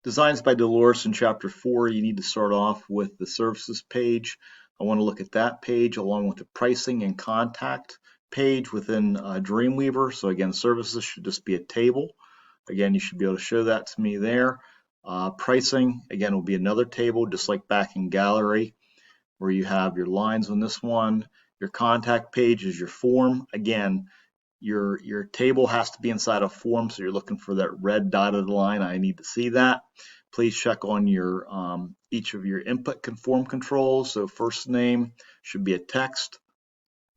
Designs by Dolores in Chapter 4, you need to start off with the services page. I want to look at that page along with the pricing and contact page within Dreamweaver. So again, services should just be a table. Again, you should be able to show that to me there. Pricing, again, will be another table, just like back in Gallery, where you have your lines on this one. Your contact page is your form. Again, your table has to be inside a form, so you're looking for that red dotted line. I need to see that. Please check on your each of your input conform controls. So first name should be a text,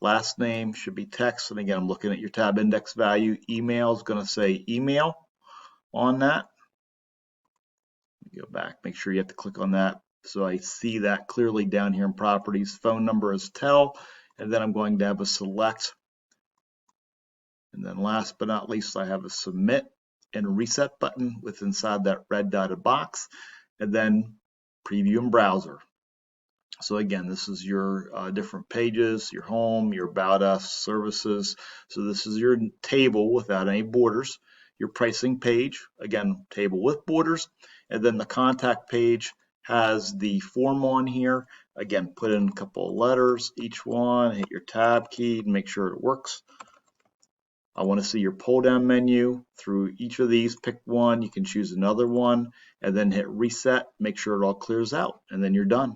last name should be text, and again, I'm looking at your tab index value. Email is going to say email on that. Go back, make sure you have to click on that so I see that clearly down here in properties. Phone number is tell, and then I'm going to have a select. And then last but not least, I have a submit and reset button with inside that red dotted box, and then preview and browser. So again, this is your different pages, your home, your about us, services. So this is your table without any borders, your pricing page, again, table with borders, and then the contact page has the form on here. Again, put in a couple of letters, each one, hit your tab key and make sure it works. I want to see your pull down menu through each of these. Pick one, you can choose another one, and then hit reset, make sure it all clears out, and then you're done.